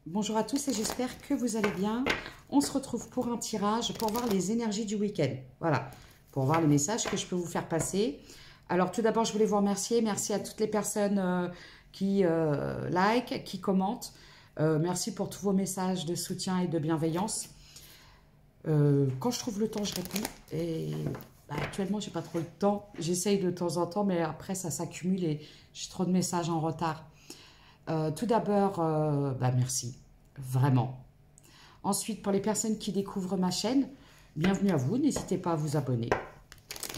Bonjour à tous et j'espère que vous allez bien. On se retrouve pour un tirage pour voir les énergies du week-end. Voilà, pour voir les messages que je peux vous faire passer. Alors tout d'abord, je voulais vous remercier. Merci à toutes les personnes qui like, qui commentent. Merci pour tous vos messages de soutien et de bienveillance. Quand je trouve le temps, je réponds. Et actuellement, j'ai pas trop le temps. J'essaye de temps en temps, mais après, ça s'accumule et j'ai trop de messages en retard. Tout d'abord, merci, vraiment. Ensuite, pour les personnes qui découvrent ma chaîne, bienvenue à vous. N'hésitez pas à vous abonner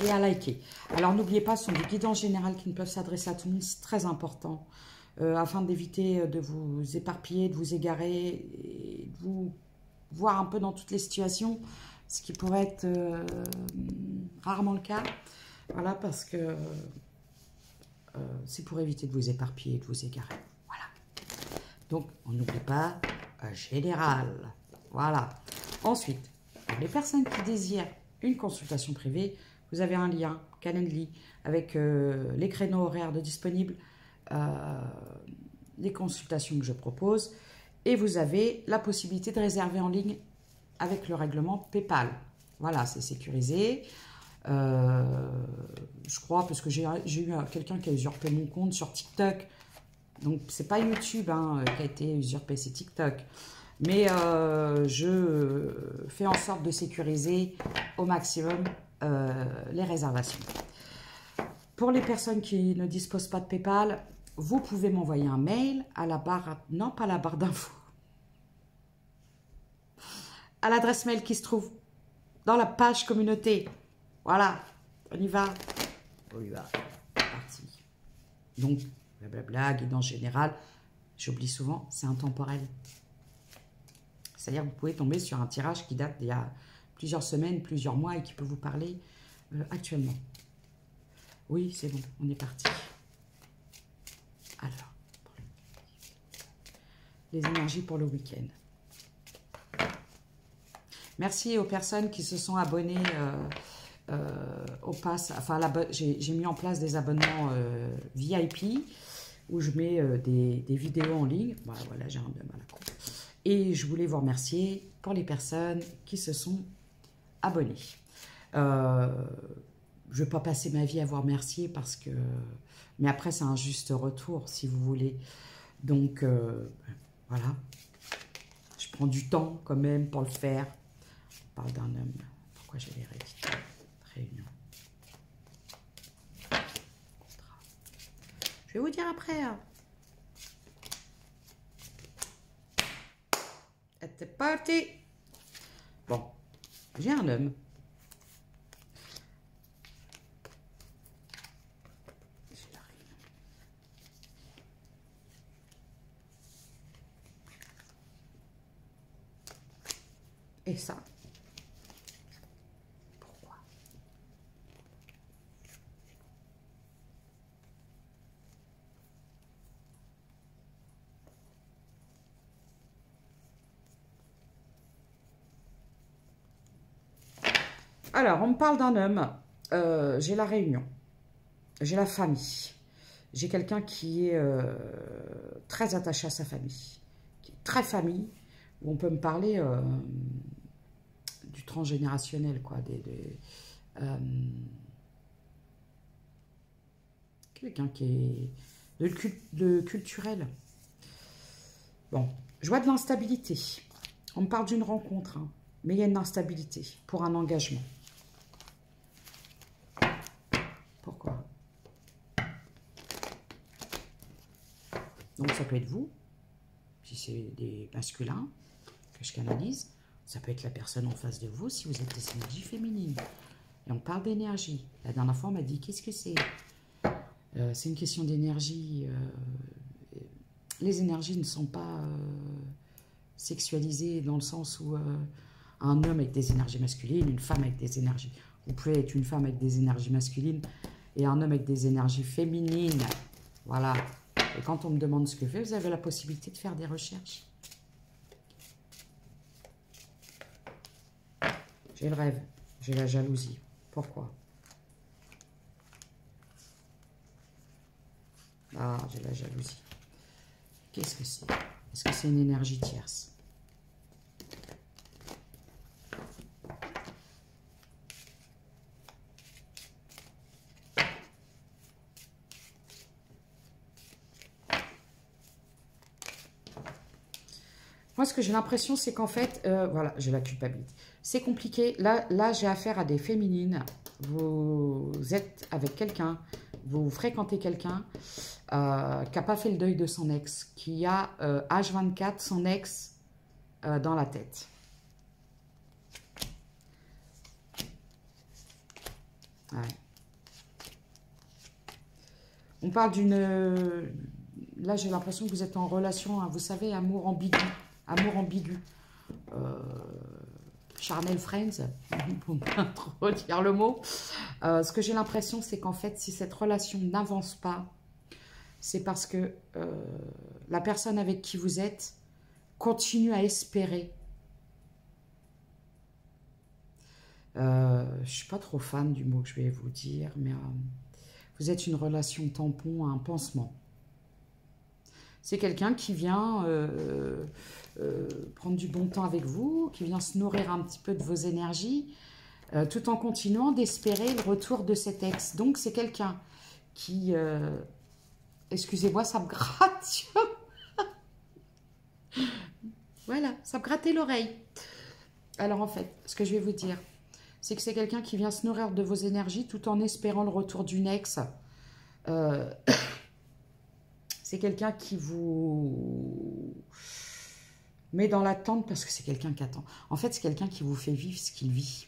et à liker. Alors, n'oubliez pas, ce sont des guidances générales qui ne peuvent s'adresser à tout le monde. C'est très important afin d'éviter de vous éparpiller, de vous égarer et de vous voir un peu dans toutes les situations, ce qui pourrait être rarement le cas. Voilà, parce que c'est pour éviter de vous éparpiller et de vous égarer. Donc, on n'oublie pas général. Voilà. Ensuite, pour les personnes qui désirent une consultation privée, vous avez un lien Calendly avec les créneaux horaires de disponibles, les consultations que je propose, et vous avez la possibilité de réserver en ligne avec le règlement PayPal. Voilà, c'est sécurisé. Je crois, parce que j'ai eu quelqu'un qui a usurpé mon compte sur TikTok. Donc, c'est pas YouTube qui a été usurpé, c'est TikTok. Mais je fais en sorte de sécuriser au maximum les réservations. Pour les personnes qui ne disposent pas de PayPal, vous pouvez m'envoyer un mail à la barre, non pas la barre d'infos, à l'adresse mail qui se trouve dans la page communauté. Voilà, on y va. On y va, c'est parti. Donc, blablabla, guidance générale, j'oublie souvent, c'est intemporel. C'est-à-dire que vous pouvez tomber sur un tirage qui date d'il y a plusieurs semaines, plusieurs mois et qui peut vous parler actuellement. Oui, c'est bon, on est parti. Alors, les énergies pour le week-end. Merci aux personnes qui se sont abonnées au pass. Enfin, j'ai mis en place des abonnements VIP où je mets des vidéos en ligne. Voilà, j'ai un de mal à couper. Et je voulais vous remercier pour les personnes qui se sont abonnées. Je ne vais pas passer ma vie à vous remercier parce que... Mais après, c'est un juste retour, si vous voulez. Donc, voilà. Je prends du temps quand même pour le faire. On parle d'un homme. Pourquoi j'avais réunion. Je vais vous dire après. C'est parti. Bon, j'ai un homme. Et ça, pourquoi? Alors, on me parle d'un homme. J'ai la réunion. J'ai la famille. J'ai quelqu'un qui est très attaché à sa famille. Qui est très famille. Où on peut me parler du transgénérationnel, quoi. Quelqu'un qui est de culturel. Bon, je vois de l'instabilité. On me parle d'une rencontre, mais il y a une instabilité pour un engagement. Pourquoi? Donc ça peut être vous, si c'est des masculins que je canalise. Ça peut être la personne en face de vous, si vous êtes des énergies féminines. Et on parle d'énergie. La dernière fois, on m'a dit, qu'est-ce que c'est? C'est une question d'énergie. Les énergies ne sont pas sexualisées dans le sens où un homme avec des énergies masculines, une femme avec des énergies... Vous pouvez être une femme avec des énergies masculines et un homme avec des énergies féminines. Voilà. Et quand on me demande ce que je fais, vous avez la possibilité de faire des recherches. J'ai le rêve, j'ai la jalousie. Pourquoi? Ah, j'ai la jalousie. Qu'est-ce que c'est? Est-ce que c'est une énergie tierce? Moi, ce que j'ai l'impression, c'est qu'en fait, voilà, j'ai la culpabilité. C'est compliqué. Là j'ai affaire à des féminines. Vous êtes avec quelqu'un, vous fréquentez quelqu'un qui n'a pas fait le deuil de son ex, qui a H24 son ex dans la tête. Ouais. On parle d'une... Là, j'ai l'impression que vous êtes en relation, hein, vous savez, amour ambigu. Amour ambigu. Charnel Friends, pour pas trop dire le mot. Ce que j'ai l'impression, c'est qu'en fait, si cette relation n'avance pas, c'est parce que la personne avec qui vous êtes continue à espérer. Je ne suis pas trop fan du mot que je vais vous dire, mais vous êtes une relation tampon, un pansement. C'est quelqu'un qui vient prendre du bon temps avec vous, qui vient se nourrir un petit peu de vos énergies, tout en continuant d'espérer le retour de cet ex. Donc, c'est quelqu'un qui... excusez-moi, ça me gratte. Voilà, ça me grattait l'oreille. Alors, en fait, ce que je vais vous dire, c'est que c'est quelqu'un qui vient se nourrir de vos énergies tout en espérant le retour d'une ex. C'est quelqu'un qui vous met dans l'attente parce que c'est quelqu'un qui attend. En fait, c'est quelqu'un qui vous fait vivre ce qu'il vit.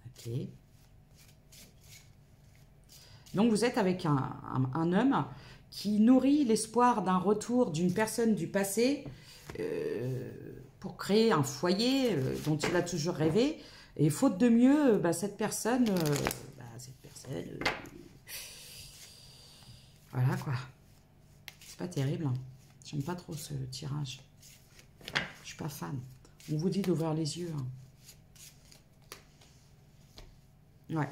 Ok. Donc, vous êtes avec un homme qui nourrit l'espoir d'un retour d'une personne du passé pour créer un foyer dont il a toujours rêvé. Et faute de mieux, cette personne... voilà quoi. C'est pas terrible. Hein. J'aime pas trop ce tirage. Je suis pas fan. On vous dit d'ouvrir les yeux. Hein. Ouais.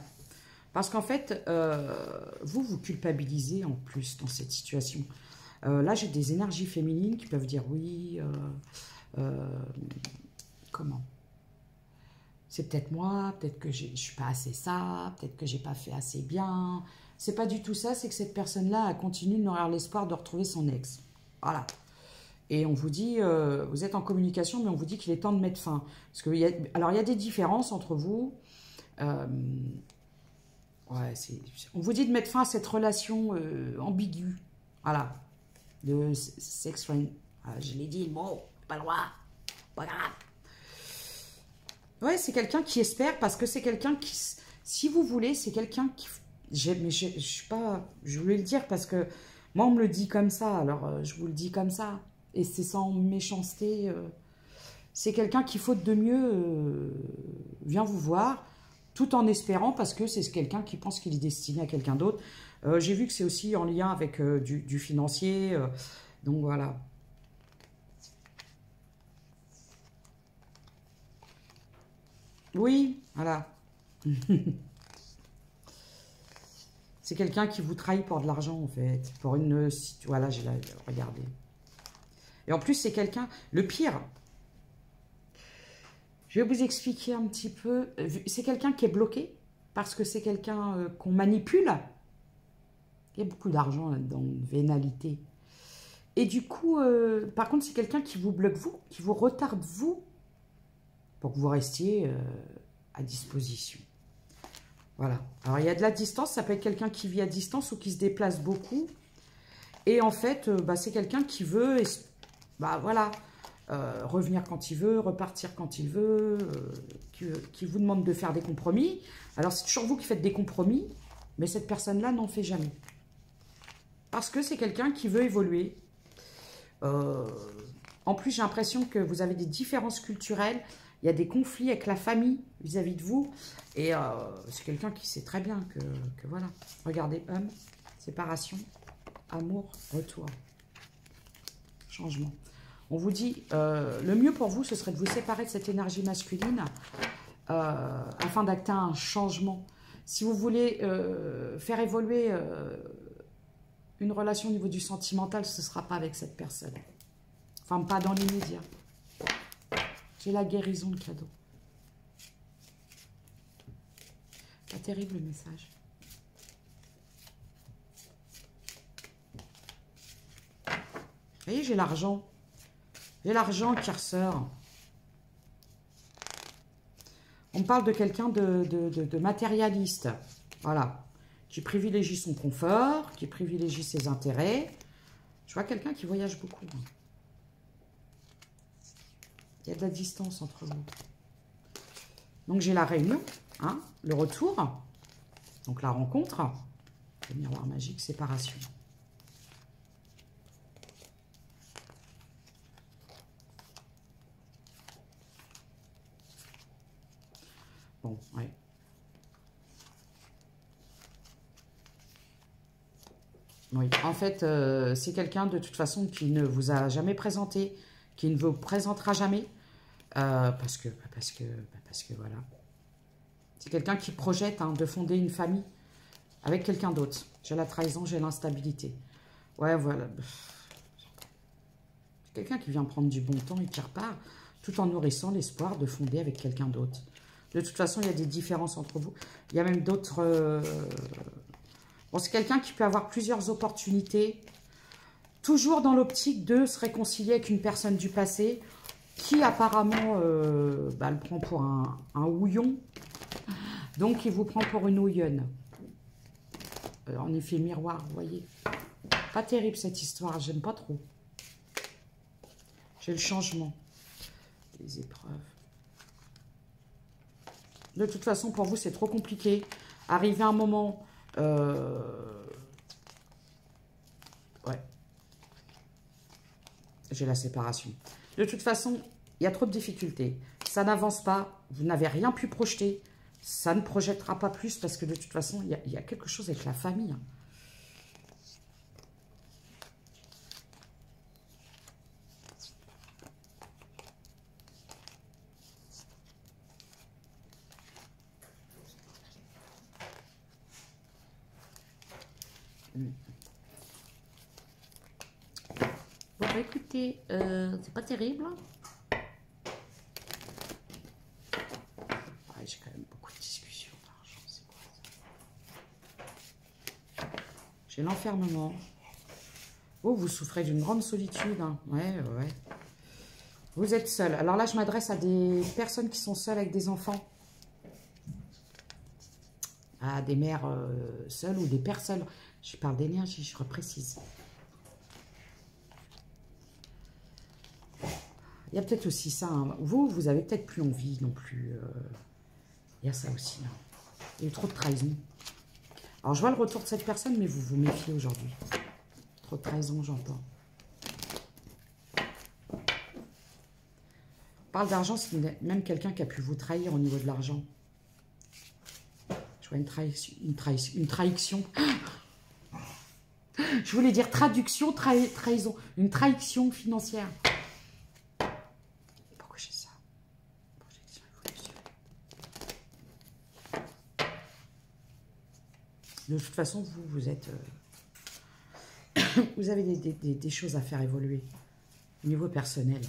Parce qu'en fait, vous culpabilisez en plus dans cette situation. Là, j'ai des énergies féminines qui peuvent dire oui. Comment? C'est peut-être moi, peut-être que je ne suis pas assez ça, peut-être que j'ai pas fait assez bien. C'est pas du tout ça, c'est que cette personne-là a continué de nourrir l'espoir de retrouver son ex. Voilà. Et on vous dit, vous êtes en communication, mais on vous dit qu'il est temps de mettre fin. Parce que alors, il y a des différences entre vous. Ouais, on vous dit de mettre fin à cette relation ambiguë. Voilà. De sex friend. Ah, je l'ai dit, le mot, pas le droit. Pas grave. Ouais, c'est quelqu'un qui espère parce que c'est quelqu'un qui, si vous voulez, c'est quelqu'un qui... Mais je suis pas... Je voulais le dire parce que moi, on me le dit comme ça, alors je vous le dis comme ça. Et c'est sans méchanceté. C'est quelqu'un qui, faute de mieux, vient vous voir tout en espérant parce que c'est quelqu'un qui pense qu'il est destiné à quelqu'un d'autre. J'ai vu que c'est aussi en lien avec du financier. Donc voilà. Oui, voilà. C'est quelqu'un qui vous trahit pour de l'argent, en fait. Pour une... Voilà, j'ai regardé. Et en plus, c'est quelqu'un... Le pire, je vais vous expliquer un petit peu. C'est quelqu'un qui est bloqué parce que c'est quelqu'un qu'on manipule. Il y a beaucoup d'argent là-dedans, une vénalité. Et du coup, par contre, c'est quelqu'un qui vous bloque, vous, qui vous retarde, vous, pour que vous restiez à disposition. Voilà. Alors, il y a de la distance. Ça peut être quelqu'un qui vit à distance ou qui se déplace beaucoup. Et en fait, c'est quelqu'un qui veut, voilà, revenir quand il veut, repartir quand il veut, qui vous demande de faire des compromis. Alors, c'est toujours vous qui faites des compromis, mais cette personne-là n'en fait jamais. Parce que c'est quelqu'un qui veut évoluer. En plus, j'ai l'impression que vous avez des différences culturelles. Il y a des conflits avec la famille vis-à-vis de vous. Et c'est quelqu'un qui sait très bien que voilà. Regardez, homme, séparation, amour, retour. Changement. On vous dit, le mieux pour vous, ce serait de vous séparer de cette énergie masculine afin d'acter un changement. Si vous voulez faire évoluer Une relation au niveau du sentimental, ce ne sera pas avec cette personne. Enfin, pas dans l'immédiat. J'ai la guérison de cadeau. Pas terrible le message. Vous voyez, j'ai l'argent. J'ai l'argent qui ressort. On parle de quelqu'un de matérialiste. Voilà. Qui privilégie son confort, qui privilégie ses intérêts. Je vois quelqu'un qui voyage beaucoup. Il y a de la distance entre vous. Donc, j'ai la réunion, hein, le retour. Donc, la rencontre. Le miroir magique, séparation. Bon, ouais. Oui, en fait, c'est quelqu'un de toute façon qui ne vous a jamais présenté, qui ne vous présentera jamais, parce que voilà. C'est quelqu'un qui projette hein, de fonder une famille avec quelqu'un d'autre. J'ai la trahison, j'ai l'instabilité. Ouais, voilà. C'est quelqu'un qui vient prendre du bon temps et qui repart, tout en nourrissant l'espoir de fonder avec quelqu'un d'autre. De toute façon, il y a des différences entre vous. Il y a même d'autres... Bon, c'est quelqu'un qui peut avoir plusieurs opportunités, toujours dans l'optique de se réconcilier avec une personne du passé qui apparemment le prend pour un houillon. Donc, il vous prend pour une houillonne. En effet miroir, vous voyez. Pas terrible cette histoire, j'aime pas trop. J'ai le changement. Les épreuves. De toute façon, pour vous, c'est trop compliqué. Arriver à un moment... ouais. J'ai la séparation. De toute façon, il y a trop de difficultés. Ça n'avance pas. Vous n'avez rien pu projeter. Ça ne projettera pas plus parce que de toute façon, il y a quelque chose avec la famille. Bon, bah, écoutez, c'est pas terrible. Ouais, j'ai quand même beaucoup de discussions d'argent, c'est quoi ça? J'ai l'enfermement. Oh, vous souffrez d'une grande solitude. Hein. Ouais. Vous êtes seul. Alors là, je m'adresse à des personnes qui sont seules avec des enfants. À des mères seules ou des pères seuls. Je parle d'énergie, je reprécise. Il y a peut-être aussi ça. Hein. Vous avez peut-être plus envie non plus. Il y a ça aussi. Hein. Il y a eu trop de trahison. Alors, je vois le retour de cette personne, mais vous vous méfiez aujourd'hui. Trop de trahison, j'entends. On parle d'argent, c'est même quelqu'un qui a pu vous trahir au niveau de l'argent. Je vois une trahison. Je voulais dire traduction, trahison. Une trahison financière. Pourquoi j'ai ça? Projection évolution. De toute façon, vous êtes... vous avez des choses à faire évoluer. Au niveau personnel.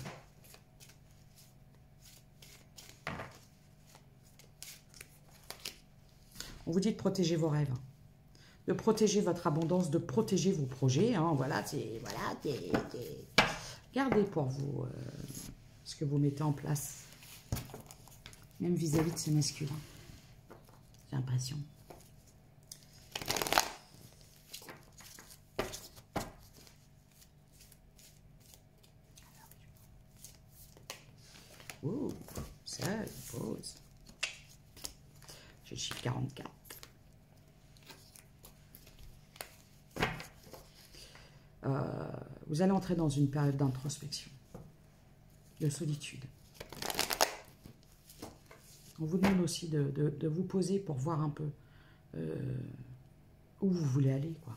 On vous dit de protéger vos rêves. De protéger votre abondance, de protéger vos projets. Hein, voilà, gardez pour vous ce que vous mettez en place. Même vis-à-vis de ce masculin. J'ai l'impression. Ouh, seul, pause. J'ai le chiffre 44. Vous allez entrer dans une période d'introspection, de solitude. On vous demande aussi de vous poser pour voir un peu où vous voulez aller, quoi.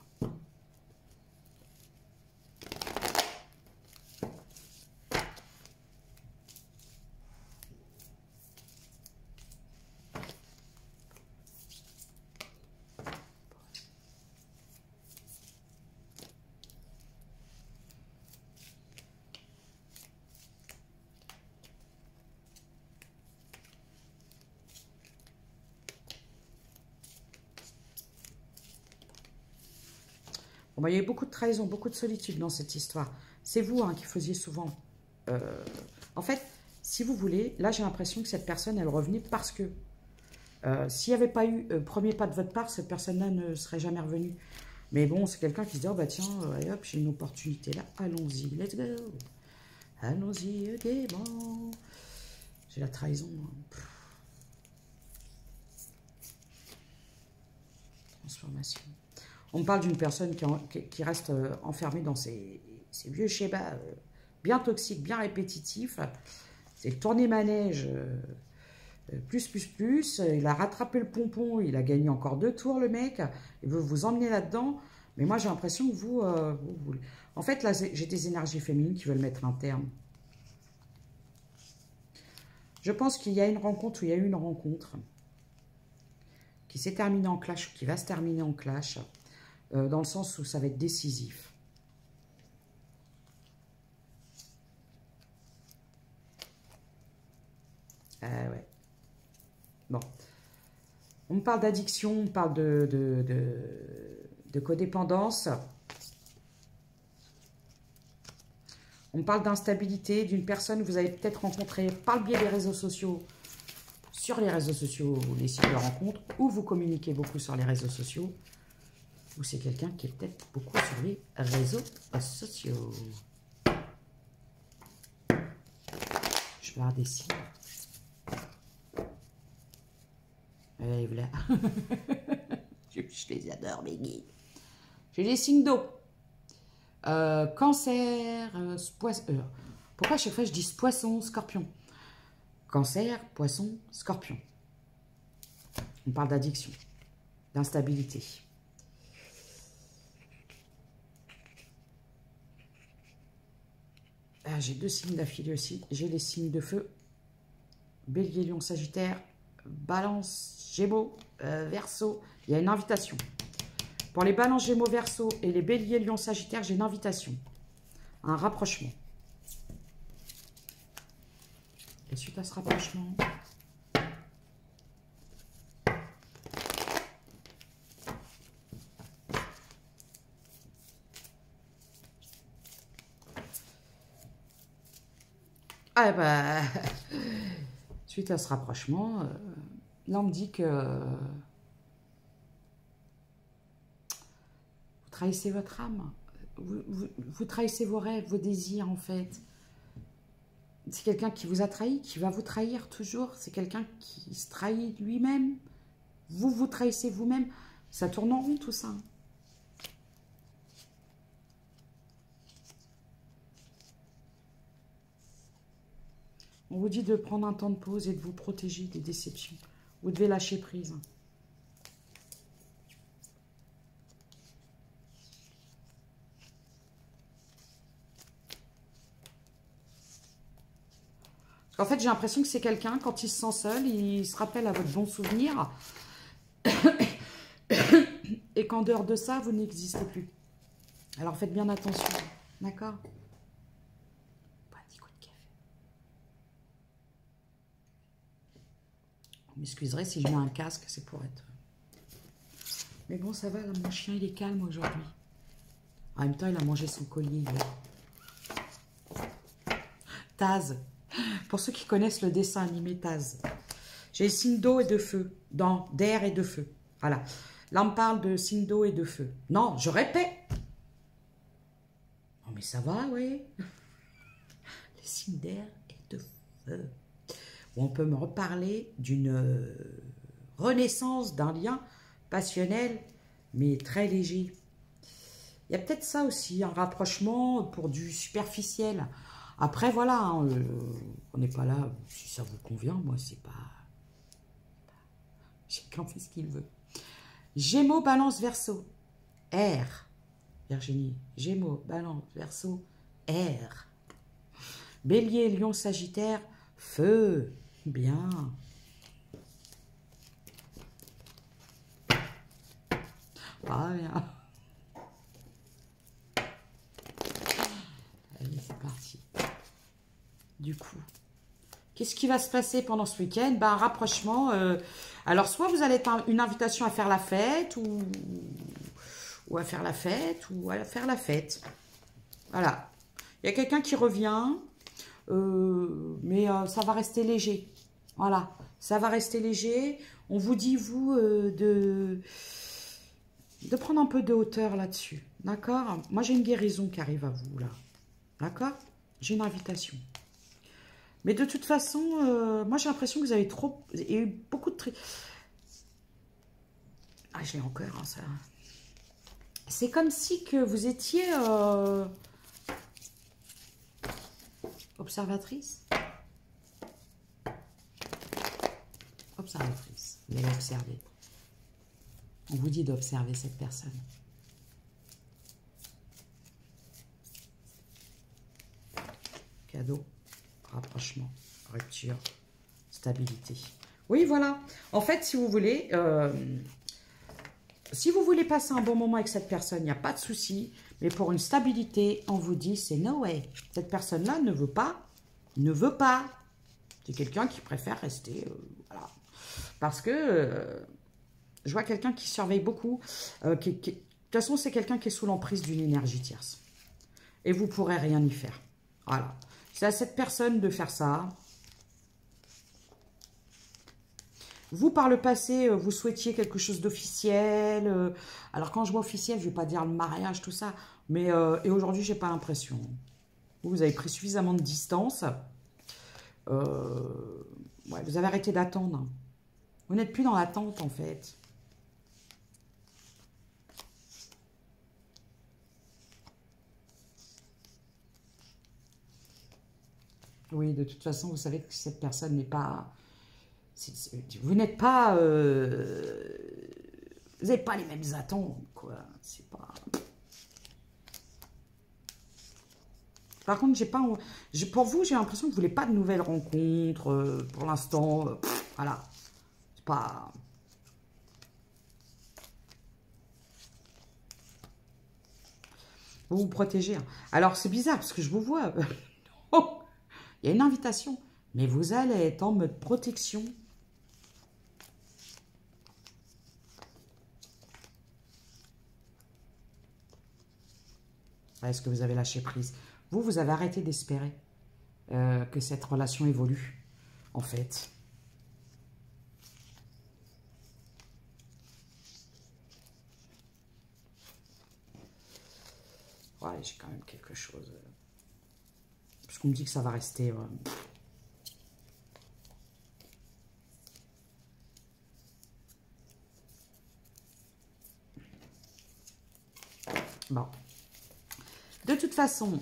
Bon, bah, il y a eu beaucoup de trahison, beaucoup de solitude dans cette histoire. C'est vous hein, qui faisiez souvent. En fait, si vous voulez, là j'ai l'impression que cette personne, elle revenait parce que s'il n'y avait pas eu premier pas de votre part, cette personne-là ne serait jamais revenue. Mais bon, c'est quelqu'un qui se dit, oh bah tiens, allez, hop, j'ai une opportunité là, allons-y, let's go. Allons-y, ok, bon. J'ai la trahison. Hein. Transformation. On me parle d'une personne qui reste enfermée dans ses vieux schémas bien toxiques, bien répétitifs. C'est le tourner-manège, plus. Il a rattrapé le pompon, il a gagné encore 2 tours, le mec. Il veut vous emmener là-dedans. Mais moi, j'ai l'impression que vous... En fait, là, j'ai des énergies féminines qui veulent mettre un terme. Je pense qu'il y a une rencontre ou il y a eu une rencontre qui s'est terminée en clash, qui va se terminer en clash, dans le sens où ça va être décisif. Ouais. Bon. On me parle d'addiction, on me parle de codépendance. On me parle d'instabilité, d'une personne que vous avez peut-être rencontrée par le biais des réseaux sociaux, sur les réseaux sociaux, les sites de rencontres, ou vous communiquez beaucoup sur les réseaux sociaux, ou c'est quelqu'un qui est peut-être beaucoup sur les réseaux sociaux. Je vais avoir des signes. Allez, voilà. Je les adore, mes guides. J'ai les signes d'eau. Cancer, poisson. Pourquoi à chaque fois je dis poisson, scorpion? Cancer, poisson, scorpion. On parle d'addiction, d'instabilité. Ah, j'ai 2 signes d'affilée aussi. J'ai les signes de feu. Bélier, Lion, Sagittaire, Balance, Gémeaux, Verseau. Il y a une invitation. Pour les Balances, Gémeaux, Verseau et les Béliers, Lion, Sagittaire, j'ai une invitation. Un rapprochement. Et suite à ce rapprochement... Ah bah... Suite à ce rapprochement, là on me dit que... Vous trahissez votre âme. Vous trahissez vos rêves, vos désirs en fait. C'est quelqu'un qui vous a trahi, qui va vous trahir toujours. C'est quelqu'un qui se trahit lui-même. Vous vous trahissez vous-même. Ça tourne en rond tout ça. On vous dit de prendre un temps de pause et de vous protéger des déceptions. Vous devez lâcher prise. En fait, j'ai l'impression que c'est quelqu'un, quand il se sent seul, il se rappelle à votre bon souvenir. Et qu'en dehors de ça, vous n'existez plus. Alors faites bien attention. D'accord? Pas un petit coup de café. Vous m'excuserez si je mets un casque, c'est pour être... Mais bon, ça va, là, mon chien, il est calme aujourd'hui. En même temps, il a mangé son collier. Taz. Pour ceux qui connaissent le dessin animé Taz. J'ai les signes d'eau et de feu. D'air et de feu. Voilà. Là, on me parle de signes d'eau et de feu. Non, je répète. Non, mais ça va, oui. Les signes d'air et de feu. On peut me reparler d'une renaissance d'un lien passionnel, mais très léger. Il y a peut-être ça aussi, un rapprochement pour du superficiel. Après, voilà, hein, on n'est pas là, si ça vous convient, moi, c'est pas... Chacun fait ce qu'il veut. Gémeaux, Balance, Verseau, air. Virginie, Gémeaux, Balance, Verseau, air. Bélier, Lion, Sagittaire, feu. Bien. Ah, bien. Allez, c'est parti. Du coup, qu'est-ce qui va se passer pendant ce week-end? Ben, un rapprochement. Alors, soit vous allez être une invitation à faire la fête, ou ou à faire la fête, ou à faire la fête. Voilà. Il y a quelqu'un qui revient, mais ça va rester léger. Voilà, ça va rester léger. On vous dit, vous, de prendre un peu de hauteur là-dessus. D'accord? Moi, j'ai une guérison qui arrive à vous, là. D'accord? J'ai une invitation. Mais de toute façon, moi, j'ai l'impression que vous avez trop... Il y a eu beaucoup de... Ah, je l'ai encore, hein, ça. C'est comme si que vous étiez... observatrice. Observatrice. Vous allez observer. On vous dit d'observer cette personne. Cadeau, rapprochement, rupture, stabilité. Oui, voilà. En fait, si vous voulez passer un bon moment avec cette personne, il n'y a pas de souci. Mais pour une stabilité, on vous dit, c'est no way. Cette personne-là ne veut pas. Ne veut pas. C'est quelqu'un qui préfère rester. Voilà. Parce que je vois quelqu'un qui surveille beaucoup. De toute façon, c'est quelqu'un qui est sous l'emprise d'une énergie tierce. Et vous ne pourrez rien y faire. Voilà. C'est à cette personne de faire ça. Vous, par le passé, vous souhaitiez quelque chose d'officiel. Alors, quand je vois officiel, je ne vais pas dire le mariage, tout ça. Mais, et aujourd'hui, je n'ai pas l'impression. Vous avez pris suffisamment de distance. Ouais, vous avez arrêté d'attendre. Vous n'êtes plus dans l'attente, en fait. Oui, de toute façon, vous savez que cette personne n'est pas... vous n'êtes pas... vous n'avez pas les mêmes attentes, quoi. C'est pas... Par contre, j'ai pas... pour vous, j'ai l'impression que vous ne voulez pas de nouvelles rencontres pour l'instant. Voilà. C'est pas... Vous vous protégez. Hein. Alors, c'est bizarre, parce que je vous vois... Il y a une invitation, mais vous allez être en mode protection. Est-ce que vous avez lâché prise? Vous avez arrêté d'espérer que cette relation évolue, en fait. Ouais, j'ai quand même quelque chose... Parce qu'on me dit que ça va rester... Bon. De toute façon,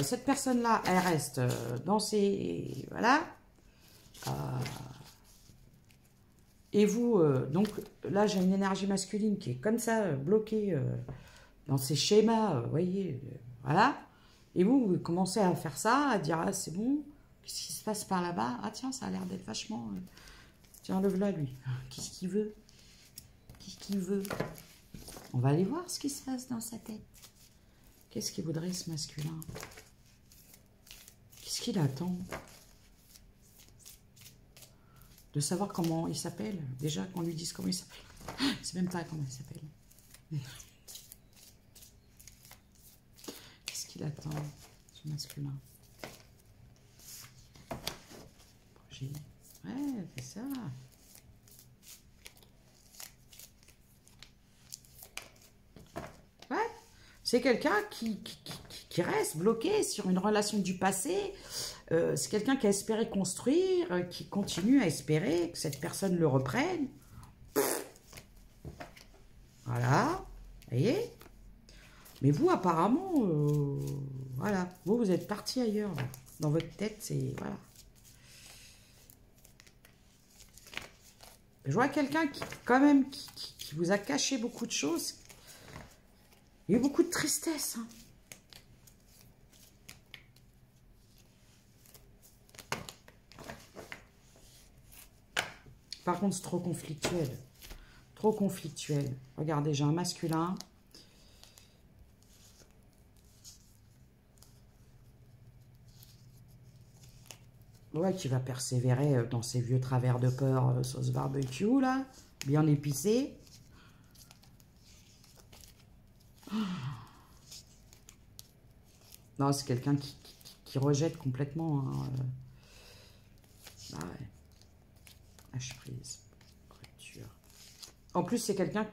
cette personne-là, elle reste dans ses... Voilà. Et vous, donc, là, j'ai une énergie masculine qui est comme ça, bloquée dans ses schémas, vous voyez, voilà. Et vous commencez à faire ça, à dire, ah, c'est bon, qu'est-ce qui se passe par là-bas? Ah, tiens, ça a l'air d'être vachement... Tiens, le voilà, lui. Qu'est-ce qu'il veut? Qu'est-ce qu'il veut? On va aller voir ce qui se passe dans sa tête. Qu'est-ce qu'il voudrait, ce masculin? Qu'est-ce qu'il attend? De savoir comment il s'appelle. Déjà, qu'on lui dise comment il s'appelle. Je sais même pas comment il s'appelle. Qu'est-ce qu'il attend, ce masculin? Projet. Ouais, c'est ça. Ouais. C'est quelqu'un qui reste bloqué sur une relation du passé. C'est quelqu'un qui a espéré construire, qui continue à espérer que cette personne le reprenne. Voilà. Vous voyez? Mais vous, apparemment, voilà. Vous êtes parti ailleurs. Dans votre tête, c'est... Voilà. Je vois quelqu'un qui, quand même, qui vous a caché beaucoup de choses. Il y a eu beaucoup de tristesse. Hein. Par contre, c'est trop conflictuel. Trop conflictuel. Regardez, j'ai un masculin. Ouais, qui va persévérer dans ses vieux travers de peur sauce barbecue, là. Bien épicé. Non, c'est quelqu'un qui rejette complètement. Hein. Ah ouais. Lâche prise. Rupture. En plus, c'est quelqu'un...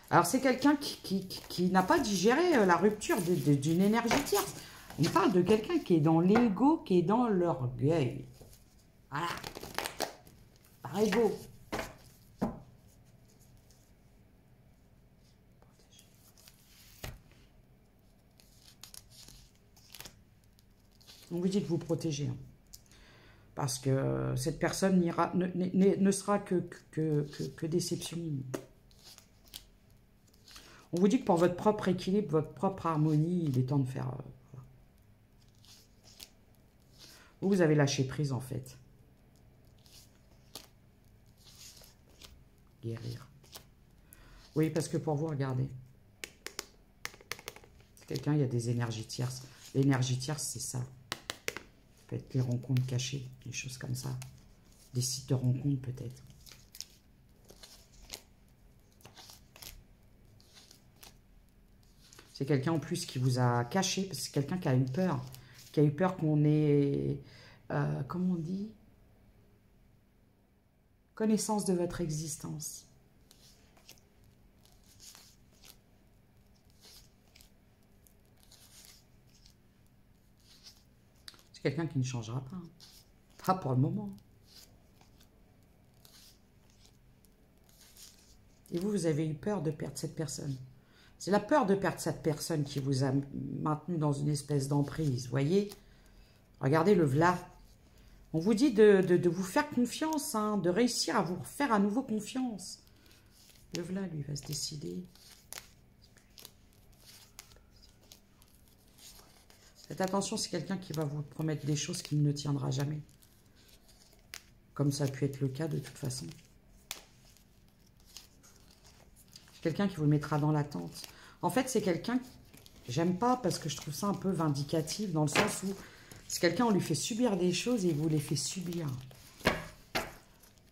Alors, c'est quelqu'un qui n'a pas digéré la rupture d'une énergie tierce. On parle de quelqu'un qui est dans l'ego, qui est dans l'orgueil. Voilà. Par ego. On vous dit de vous protéger. Hein. Parce que cette personne ne sera que déception. On vous dit que pour votre propre équilibre, votre propre harmonie, il est temps de faire... Vous avez lâché prise en fait. Guérir. Oui, parce que pour vous, regardez. C'est quelqu'un, il y a des énergies tierces. L'énergie tierce, c'est ça. Ça peut être les rencontres cachées, des choses comme ça. Des sites de rencontres peut-être. C'est quelqu'un en plus qui vous a caché, parce que c'est quelqu'un qui a eu peur. Qui a eu peur qu'on ait, comment on dit, connaissance de votre existence. C'est quelqu'un qui ne changera pas. Hein. Pas pour le moment. Et vous, vous avez eu peur de perdre cette personne. C'est la peur de perdre cette personne qui vous a maintenu dans une espèce d'emprise, voyez? Regardez le v'là. On vous dit de vous faire confiance, hein, de réussir à vous faire à nouveau confiance. Le v'là, lui, va se décider. Faites attention, c'est quelqu'un qui va vous promettre des choses qu'il ne tiendra jamais. Comme ça a pu être le cas de toute façon. Quelqu'un qui vous mettra dans l'attente. En fait, c'est quelqu'un que j'aime pas parce que je trouve ça un peu vindicatif dans le sens où c'est quelqu'un, on lui fait subir des choses et il vous les fait subir.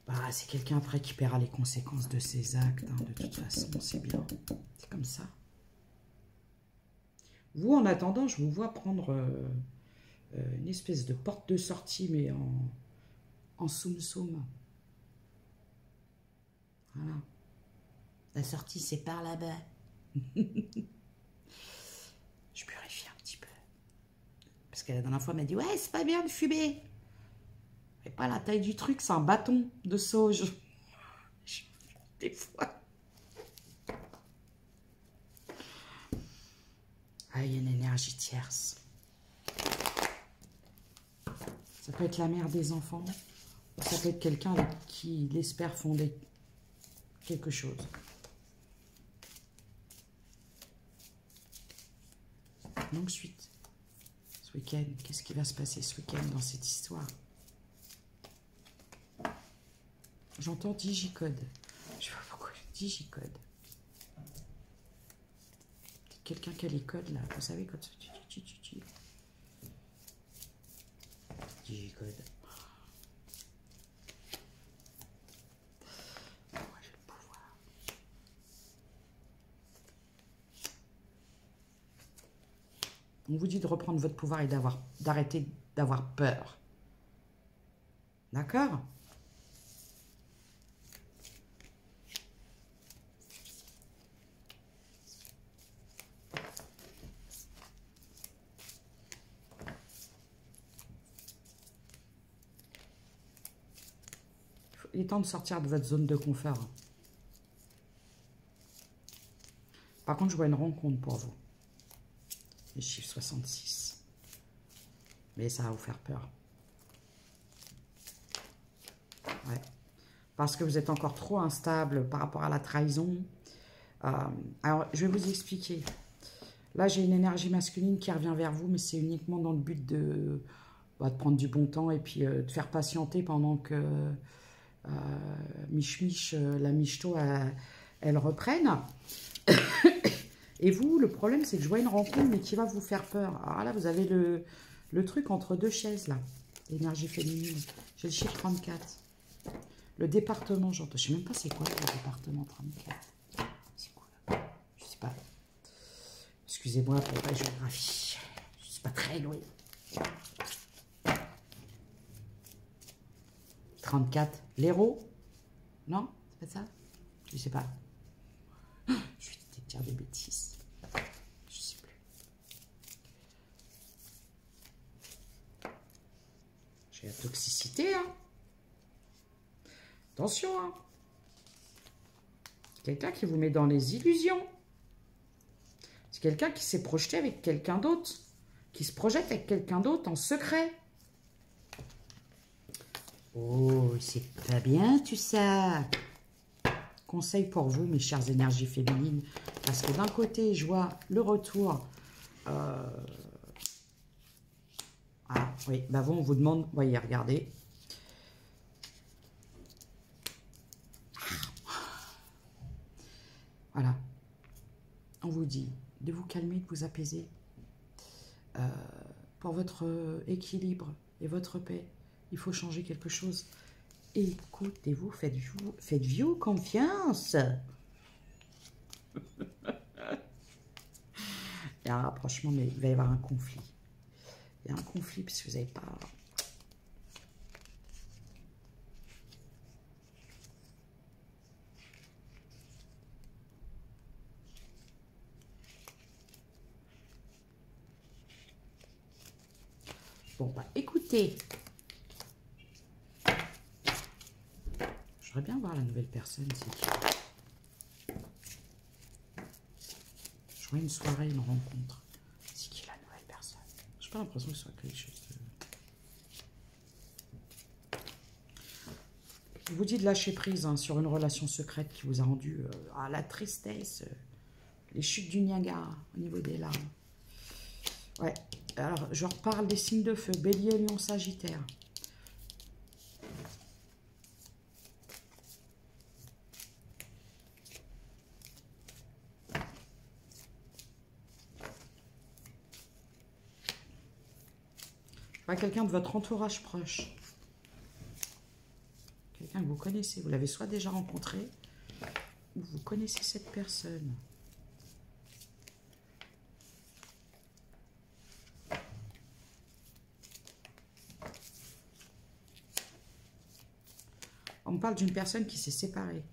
Bah, c'est quelqu'un après qui paiera les conséquences de ses actes. Hein, de toute façon, c'est bien. C'est comme ça. Vous, en attendant, je vous vois prendre une espèce de porte de sortie, mais en soum-soum. Voilà. La sortie, c'est par là-bas. Je purifie un petit peu. Parce que la dernière fois, elle m'a dit, ouais, c'est pas bien de fumer. Mais pas la taille du truc, c'est un bâton de sauge. Des fois. Ah, il y a une énergie tierce. Ça peut être la mère des enfants. Ça peut être quelqu'un avec qui il espère fonder quelque chose. Donc, suite. Ce week-end, qu'est-ce qui va se passer ce week-end dans cette histoire? J'entends digicode. Je sais pas pourquoi digicode. Quelqu'un qui a les codes là, vous savez, quand digicode. Moi j'ai le pouvoir. On vous dit de reprendre votre pouvoir et d'arrêter d'avoir peur. D'accord? Il est temps de sortir de votre zone de confort. Par contre, je vois une rencontre pour vous. Les chiffres 66. Mais ça va vous faire peur. Ouais. Parce que vous êtes encore trop instable par rapport à la trahison. Alors, je vais vous expliquer. Là, j'ai une énergie masculine qui revient vers vous, mais c'est uniquement dans le but de prendre du bon temps et puis de faire patienter pendant que Mich, la michto, elle reprenne. Et vous, le problème, c'est que je vois une rencontre, mais qui va vous faire peur. Alors là, vous avez le truc entre deux chaises, là. L'énergie féminine. J'ai le chiffre 34. Le département, j'entends. Je ne sais même pas c'est quoi le département 34. C'est quoi? Je sais pas. Excusez-moi pour la géographie. Je sais pas très loin. 34. L'héros? Non? C'est pas ça? Je sais pas. Je vais te dire des bêtises. Je sais plus. J'ai la toxicité, hein. Attention, hein. C'est quelqu'un qui vous met dans les illusions. C'est quelqu'un qui s'est projeté avec quelqu'un d'autre. Qui se projette avec quelqu'un d'autre en secret. Oh, c'est pas bien tout ça. Conseil pour vous, mes chères énergies féminines. Parce que d'un côté, je vois le retour. Ah, oui, bah bon, on vous demande, voyez, regardez. Voilà. On vous dit de vous calmer, de vous apaiser. Pour votre équilibre et votre paix, il faut changer quelque chose. Écoutez-vous, faites-vous confiance. Il y a un rapprochement, mais il va y avoir un conflit. Il y a un conflit parce que vous n'avez pas... Bon, bah, écoutez. Je voudrais bien voir la nouvelle personne. Je vois une soirée, une rencontre. C'est qui la nouvelle personne? Je n'ai pas l'impression que ce soit quelque chose de... Je vous dis de lâcher prise hein, sur une relation secrète qui vous a rendu à la tristesse, les chutes du Niagara au niveau des larmes. Ouais, alors je reparle des signes de feu, Bélier, Lion, Sagittaire. Je vois quelqu'un de votre entourage proche. Quelqu'un que vous connaissez, vous l'avez soit déjà rencontré, ou vous connaissez cette personne. On me parle d'une personne qui s'est séparée.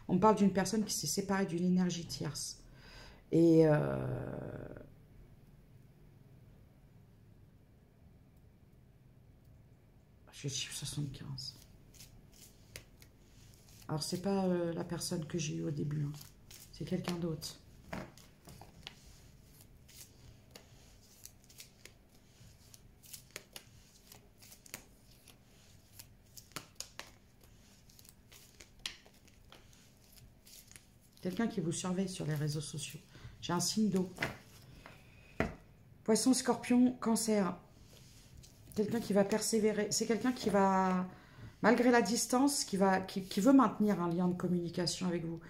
On me parle d'une personne qui s'est séparée d'une énergie tierce. Et je chiffre 75. Alors, c'est pas la personne que j'ai eue au début. Hein. C'est quelqu'un d'autre. Quelqu'un qui vous surveille sur les réseaux sociaux. J'ai un signe d'eau. Poisson, Scorpion, Cancer. Quelqu'un qui va persévérer. C'est quelqu'un qui va, malgré la distance, qui veut maintenir un lien de communication avec vous.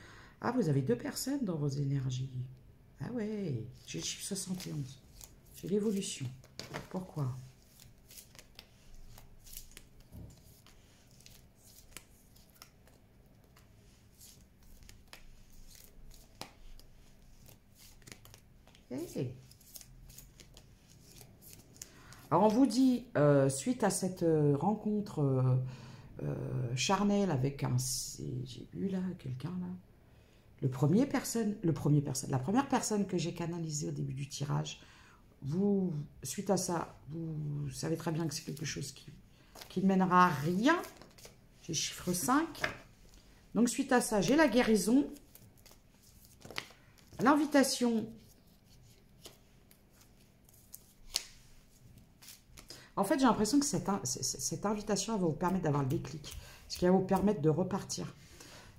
Ah, vous avez deux personnes dans vos énergies. Ah ouais, j'ai le chiffre 71. J'ai l'évolution. Pourquoi ? Hey. Alors, on vous dit, suite à cette rencontre charnelle avec un... J'ai eu là, quelqu'un là. La première personne que j'ai canalisée au début du tirage, suite à ça, vous savez très bien que c'est quelque chose qui ne mènera à rien. J'ai chiffre 5. Donc, suite à ça, j'ai la guérison. L'invitation. En fait, j'ai l'impression que cette invitation elle va vous permettre d'avoir le déclic. Ce qui va vous permettre de repartir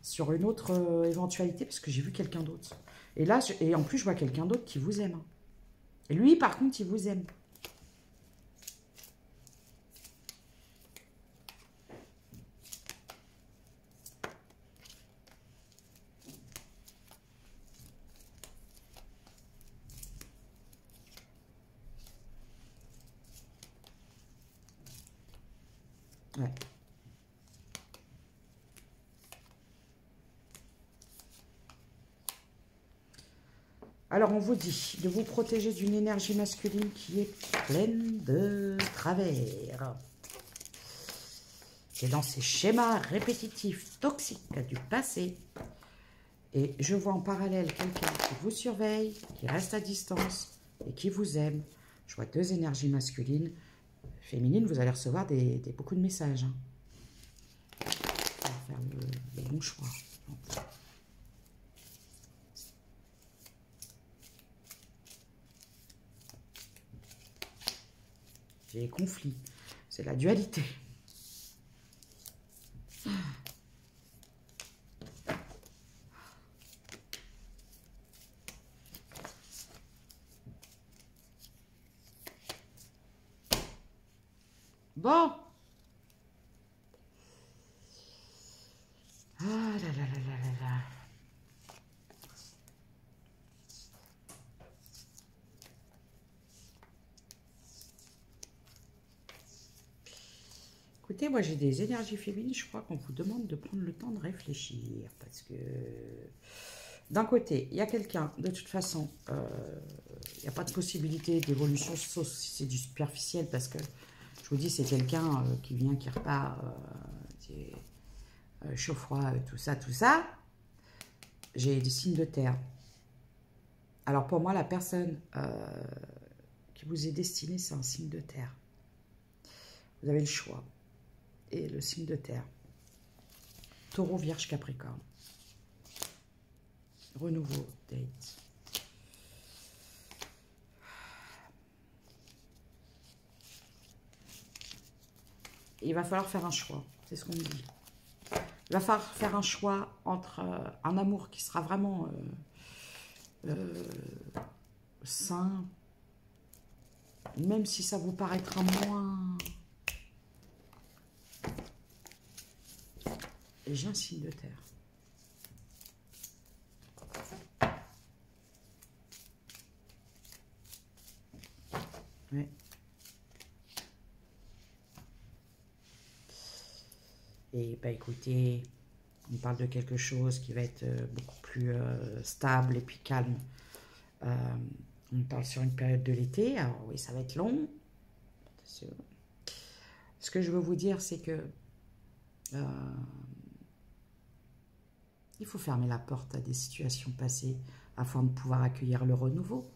sur une autre éventualité, parce que j'ai vu quelqu'un d'autre. Et là, en plus, je vois quelqu'un d'autre qui vous aime. Et lui, par contre, il vous aime. Ouais. Alors, on vous dit de vous protéger d'une énergie masculine qui est pleine de travers. C'est dans ces schémas répétitifs, toxiques du passé. Et je vois en parallèle quelqu'un qui vous surveille, qui reste à distance et qui vous aime. Je vois deux énergies masculines. Féminines, vous allez recevoir beaucoup de messages. Hein. Faire le bon choix. J'ai conflit. C'est la dualité. Bon. Ah là là là là là là. Écoutez, moi j'ai des énergies féminines, je crois qu'on vous demande de prendre le temps de réfléchir. Parce que d'un côté, il y a quelqu'un, de toute façon, il n'y a pas de possibilité d'évolution, sauf si c'est du superficiel, parce que je vous dis, c'est quelqu'un qui vient, qui repart, chaud, froid, tout ça, tout ça. J'ai des signes de terre. Alors pour moi, la personne qui vous est destinée, c'est un signe de terre. Vous avez le choix. Et le signe de terre. Taureau, Vierge, Capricorne. Renouveau, date. Il va falloir faire un choix. C'est ce qu'on me dit. Il va falloir faire un choix entre un amour qui sera vraiment sain, même si ça vous paraîtra moins... Et j'ai un signe de terre. Ouais. Et bah écoutez, on parle de quelque chose qui va être beaucoup plus stable et puis calme. On parle sur une période de l'été. Alors oui, ça va être long. Attention. Ce que je veux vous dire, c'est que il faut fermer la porte à des situations passées afin de pouvoir accueillir le renouveau.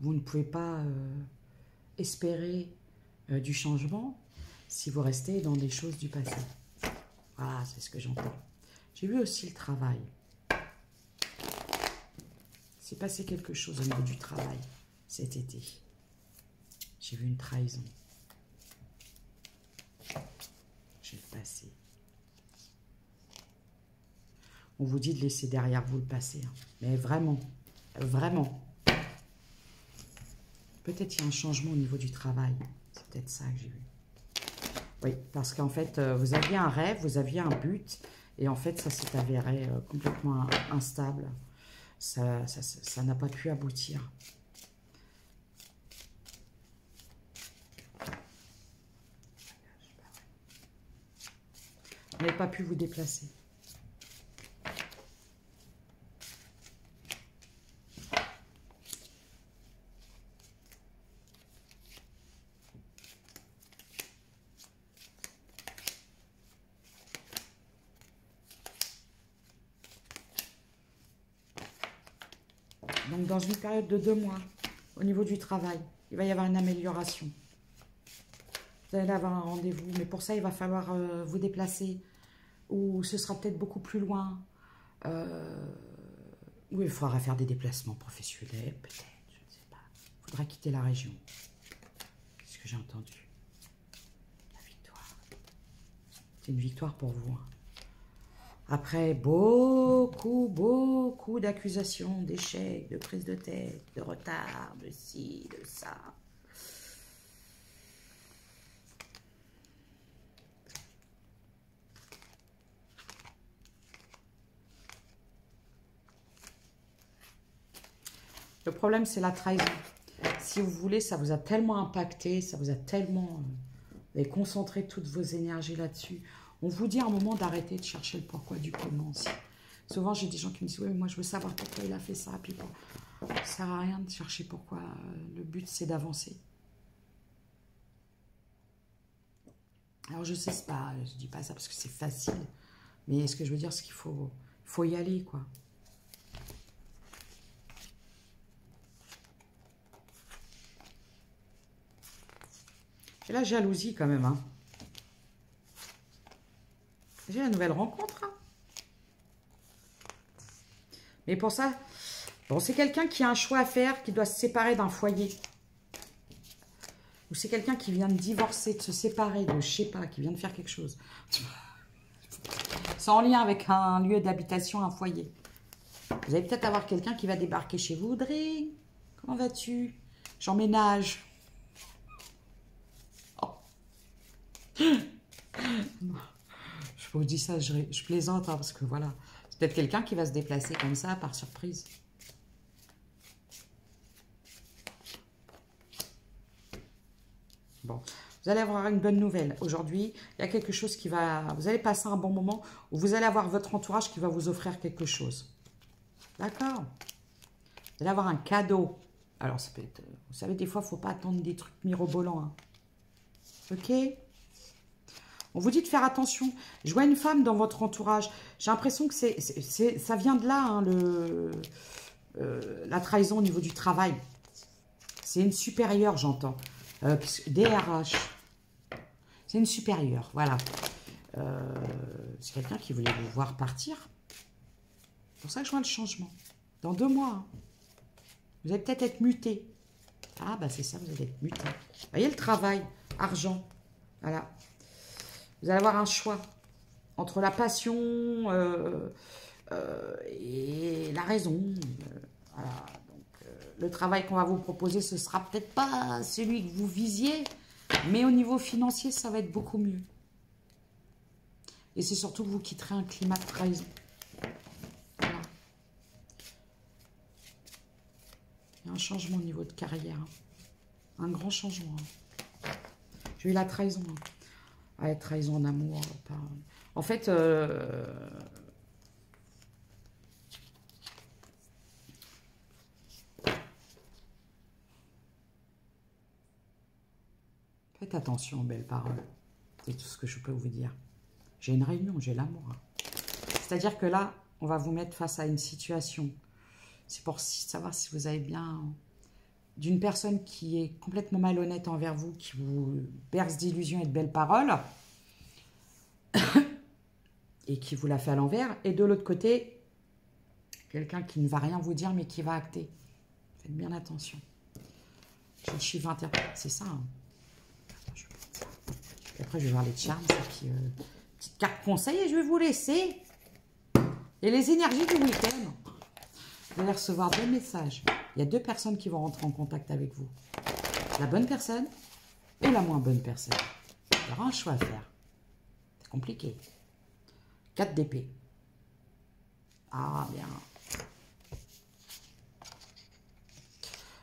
Vous ne pouvez pas espérer du changement si vous restez dans des choses du passé. Voilà, c'est ce que j'entends. J'ai vu aussi le travail. C'est passé quelque chose au niveau du travail cet été. J'ai vu une trahison. J'ai le passé. On vous dit de laisser derrière vous le passé. Hein. Mais vraiment, vraiment. Peut-être il y a un changement au niveau du travail. C'est peut-être ça que j'ai vu. Oui, parce qu'en fait, vous aviez un rêve, vous aviez un but. Et en fait, ça s'est avéré complètement instable. Ça n'a pas pu aboutir. Vous n'avez pas pu vous déplacer. Donc, dans une période de 2 mois, au niveau du travail, il va y avoir une amélioration. Vous allez avoir un rendez-vous, mais pour ça, il va falloir vous déplacer, ou ce sera peut-être beaucoup plus loin, ou il faudra faire des déplacements professionnels, peut-être, je ne sais pas. Il faudra quitter la région. C'est ce que j'ai entendu. La victoire. C'est une victoire pour vous. Hein. Après beaucoup d'accusations, d'échecs, de prise de tête, de retard, de ci, de ça. Le problème, c'est la trahison. Si vous voulez, ça vous a tellement impacté, ça vous a tellement... vous avez concentré toutes vos énergies là-dessus. On vous dit à un moment d'arrêter de chercher le pourquoi du comment aussi. Souvent, j'ai des gens qui me disent, oui, mais moi, je veux savoir pourquoi il a fait ça. Puis bon, ça ne sert à rien de chercher pourquoi. Le but, c'est d'avancer. Alors, je sais pas, je dis pas ça parce que c'est facile. Mais ce que je veux dire, c'est qu'il faut y aller, quoi. J'ai la jalousie, quand même, hein. J'ai la nouvelle rencontre, hein. Mais pour ça, bon, c'est quelqu'un qui a un choix à faire, qui doit se séparer d'un foyer. Ou c'est quelqu'un qui vient de divorcer, de se séparer, de je sais pas, qui vient de faire quelque chose. C'est en lien avec un lieu d'habitation, un foyer. Vous allez peut-être avoir quelqu'un qui va débarquer chez vous. Audrey, comment vas-tu? J'emménage. Oh. Je vous dis ça, je plaisante, hein, parce que voilà. C'est peut-être quelqu'un qui va se déplacer comme ça, par surprise. Bon, vous allez avoir une bonne nouvelle. Aujourd'hui, il y a quelque chose qui va... Vous allez passer un bon moment où vous allez avoir votre entourage qui va vous offrir quelque chose. D'accord? Vous allez avoir un cadeau. Alors, ça peut être... Vous savez, des fois, il ne faut pas attendre des trucs mirobolants. Hein. Ok? On vous dit de faire attention. Je vois une femme dans votre entourage. J'ai l'impression que ça vient de là, hein, la trahison au niveau du travail. C'est une supérieure, j'entends. DRH. C'est une supérieure, voilà. C'est quelqu'un qui voulait vous voir partir. C'est pour ça que je vois le changement. Dans 2 mois, hein. Vous allez peut-être être muté. Ah, bah c'est ça, vous allez être muté. Vous voyez le travail, argent. Voilà. Vous allez avoir un choix entre la passion et la raison. Voilà. Le travail qu'on va vous proposer, ce sera peut-être pas celui que vous visiez, mais au niveau financier, ça va être beaucoup mieux. Et c'est surtout que vous quitterez un climat de trahison. Voilà. Il y a un changement au niveau de carrière. Hein. Un grand changement. Hein. J'ai eu la trahison. Hein. Ouais, trahison en amour. Pas... En fait... Faites attention aux belles paroles. C'est tout ce que je peux vous dire. J'ai une réunion, j'ai l'amour. C'est-à-dire que là, on va vous mettre face à une situation. C'est pour savoir si vous avez bien... D'une personne qui est complètement malhonnête envers vous, qui vous berce d'illusions et de belles paroles, et qui vous la fait à l'envers. Et de l'autre côté, quelqu'un qui ne va rien vous dire, mais qui va acter. Faites bien attention. J'ai le chiffre 21. C'est ça, hein. Et après, je vais voir les charmes, petite carte conseil, et je vais vous laisser. Et les énergies du week-end. Vous allez recevoir 2 messages. Il y a 2 personnes qui vont rentrer en contact avec vous. La bonne personne et la moins bonne personne. Il y aura un choix à faire. C'est compliqué. 4 d'épée. Ah, bien.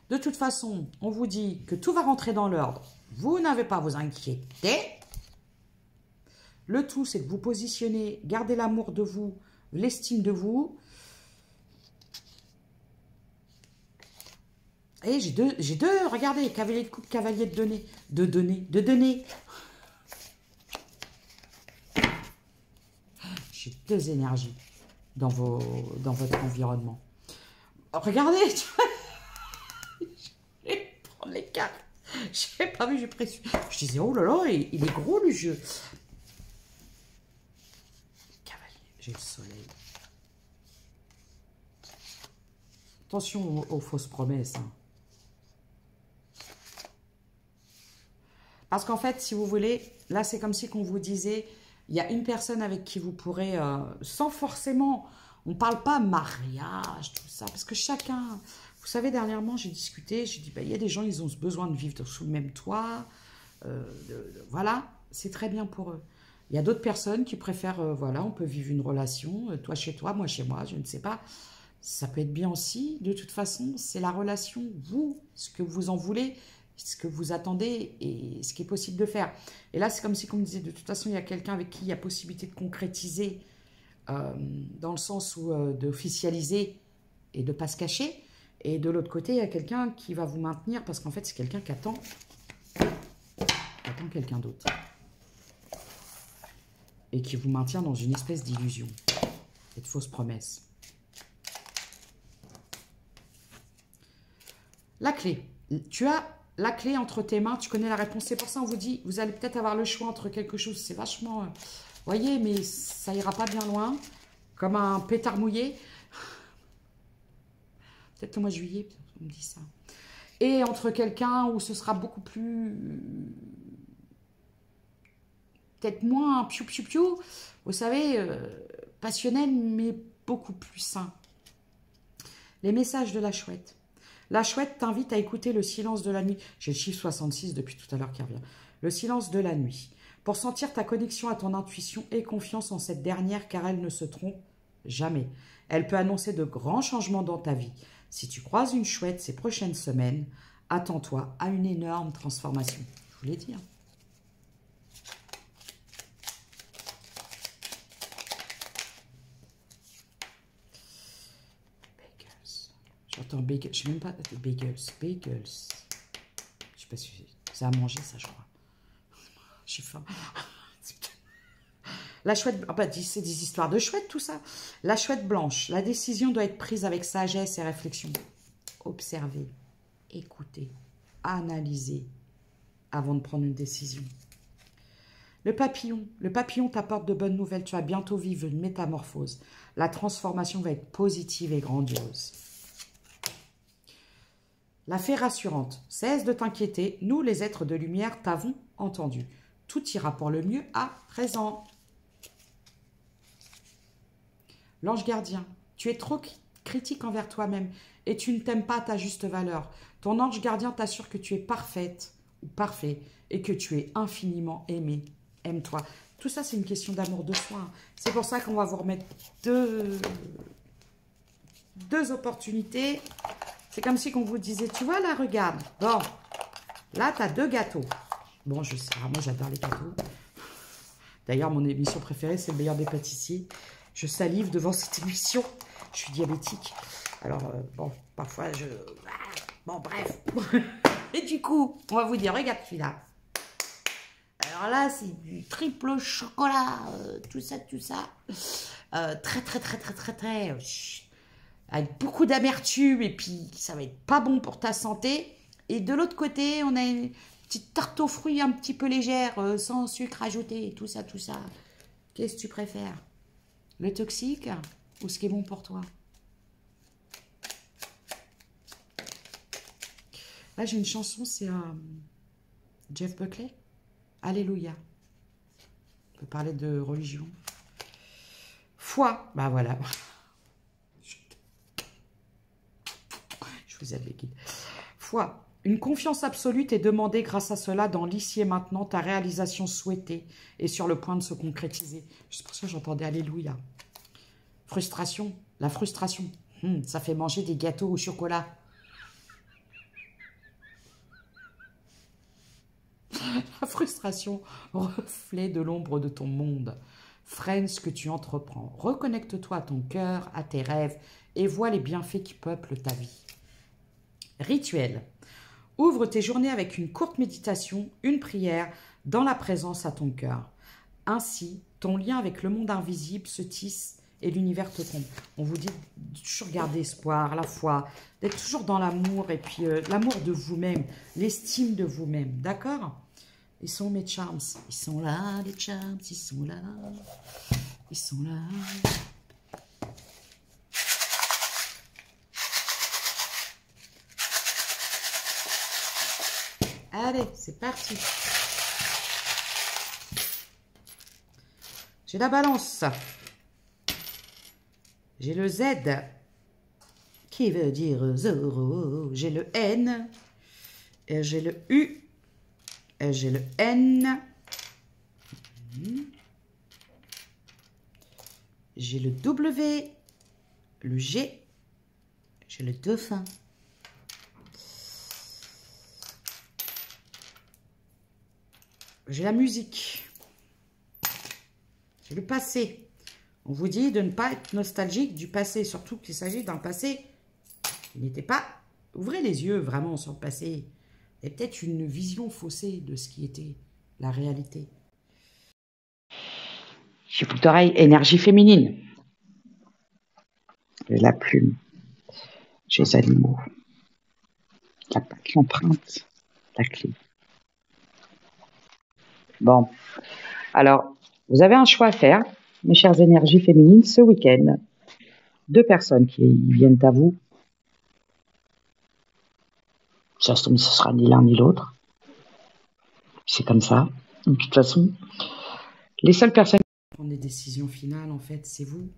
De toute façon, on vous dit que tout va rentrer dans l'ordre. Vous n'avez pas à vous inquiéter. Le tout, c'est de vous positionner, garder l'amour de vous, l'estime de vous. Et j'ai deux, regardez, cavalier de coupe, cavalier de donner. J'ai 2 énergies dans votre environnement. Regardez, je vais prendre les cartes. Je n'ai pas vu, j'ai pris. Je disais, oh là là, il est gros le jeu. Cavalier, j'ai le soleil. Attention aux fausses promesses. Hein. Parce qu'en fait, si vous voulez, là, c'est comme si qu'on vous disait, il y a une personne avec qui vous pourrez, sans forcément, on ne parle pas mariage, tout ça, parce que chacun, vous savez, dernièrement, j'ai discuté, j'ai dit, bah, il y a des gens, ils ont ce besoin de vivre sous le même toit, voilà, c'est très bien pour eux. Il y a d'autres personnes qui préfèrent, voilà, on peut vivre une relation, toi chez toi, moi chez moi, je ne sais pas. Ça peut être bien aussi, de toute façon, c'est la relation, vous, ce que vous en voulez, ce que vous attendez et ce qui est possible de faire. Et là, c'est comme si on me disait, de toute façon, il y a quelqu'un avec qui il y a possibilité de concrétiser dans le sens où d'officialiser et de ne pas se cacher. Et de l'autre côté, il y a quelqu'un qui va vous maintenir parce qu'en fait, c'est quelqu'un qui attend quelqu'un d'autre. Et qui vous maintient dans une espèce d'illusion et de fausses promesses. La clé. Tu as la clé entre tes mains, tu connais la réponse. C'est pour ça qu'on vous dit, vous allez peut-être avoir le choix entre quelque chose. C'est vachement... voyez, mais ça ira pas bien loin. Comme un pétard mouillé. Peut-être le mois de juillet, on me dit ça. Et entre quelqu'un où ce sera beaucoup plus... peut-être moins piou-piou-piou. Vous savez, passionnel, mais beaucoup plus sain. Les messages de la chouette. La chouette t'invite à écouter le silence de la nuit. J'ai le chiffre 66 depuis tout à l'heure qui revient. Le silence de la nuit. Pour sentir ta connexion à ton intuition et confiance en cette dernière, car elle ne se trompe jamais. Elle peut annoncer de grands changements dans ta vie. Si tu croises une chouette ces prochaines semaines, attends-toi à une énorme transformation. Je vous l'ai dit. Hein. J'entends bagel, je sais même pas, bagels. Je sais pas si c'est à manger ça, je crois. J'ai faim. La chouette, ah bah, c'est des histoires de chouettes tout ça. La chouette blanche, la décision doit être prise avec sagesse et réflexion. Observez, écoutez, analysez avant de prendre une décision. Le papillon t'apporte de bonnes nouvelles. Tu vas bientôt vivre une métamorphose. La transformation va être positive et grandiose. La fée rassurante, cesse de t'inquiéter, nous les êtres de lumière t'avons entendu. Tout ira pour le mieux à présent. L'ange gardien, tu es trop critique envers toi-même et tu ne t'aimes pas à ta juste valeur. Ton ange gardien t'assure que tu es parfaite ou parfait et que tu es infiniment aimé. Aime-toi. Tout ça, c'est une question d'amour de soi. C'est pour ça qu'on va vous remettre deux opportunités. C'est comme si on vous disait, tu vois là, regarde. Bon, là, tu as 2 gâteaux. Bon, je sais, moi j'adore les gâteaux. D'ailleurs, mon émission préférée, c'est le meilleur des pâtissiers. Je salive devant cette émission. Je suis diabétique. Alors, bon, parfois, je... Bon, bref. Et du coup, on va vous dire, regarde celui-là. Alors là, c'est du triple chocolat. Tout ça. Très... avec beaucoup d'amertume et puis ça va être pas bon pour ta santé. Et de l'autre côté, on a une petite tarte aux fruits un petit peu légère, sans sucre ajouté, tout ça. Qu'est-ce que tu préfères? Le toxique ou ce qui est bon pour toi? Là, j'ai une chanson, c'est Jeff Buckley. Alléluia. On peut parler de religion. Foi, bah voilà. Je vous avais guidé. Foi. Une confiance absolue est demandée grâce à cela dans l'ici et maintenant, ta réalisation souhaitée est sur le point de se concrétiser. C'est pour ça que j'entendais Alléluia. Frustration. La frustration. Ça fait manger des gâteaux au chocolat. La frustration, reflet de l'ombre de ton monde. Freine ce que tu entreprends. Reconnecte-toi à ton cœur, à tes rêves et vois les bienfaits qui peuplent ta vie. Rituel. Ouvre tes journées avec une courte méditation, une prière, dans la présence à ton cœur. Ainsi, ton lien avec le monde invisible se tisse et l'univers te comble. On vous dit de toujours garder espoir, la foi, d'être toujours dans l'amour et puis l'amour de vous-même, l'estime de vous-même. D'accord? Ils sont mes charms. Ils sont là, les charms. Ils sont là. Ils sont là. Allez, c'est parti. J'ai la balance. J'ai le Z qui veut dire zéro. J'ai le N. Et j'ai le U. Et j'ai le N. J'ai le W. Le G. J'ai le dauphin. J'ai la musique. J'ai le passé. On vous dit de ne pas être nostalgique du passé, surtout qu'il s'agit d'un passé qui n'était pas... Ouvrez les yeux vraiment sur le passé. Il y a peut-être une vision faussée de ce qui était la réalité. J'ai boucle d'oreille, énergie féminine. La plume. J'ai les animaux. La patte, l'empreinte, la clé. Bon, alors, vous avez un choix à faire, mes chères énergies féminines, ce week-end. 2 personnes qui viennent à vous. Ça se trouve, ce sera ni l'un ni l'autre. C'est comme ça. De toute façon, les seules personnes qui prennent des décisions finales, en fait, c'est vous.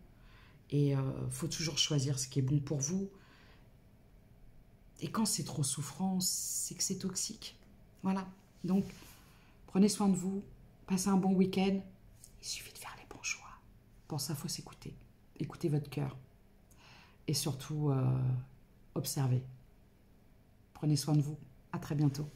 Et faut toujours choisir ce qui est bon pour vous. Et quand c'est trop souffrant, c'est que c'est toxique. Voilà. Donc, prenez soin de vous. Passez un bon week-end. Il suffit de faire les bons choix. Pour ça, il faut s'écouter. Écoutez votre cœur. Et surtout, observez. Prenez soin de vous. À très bientôt.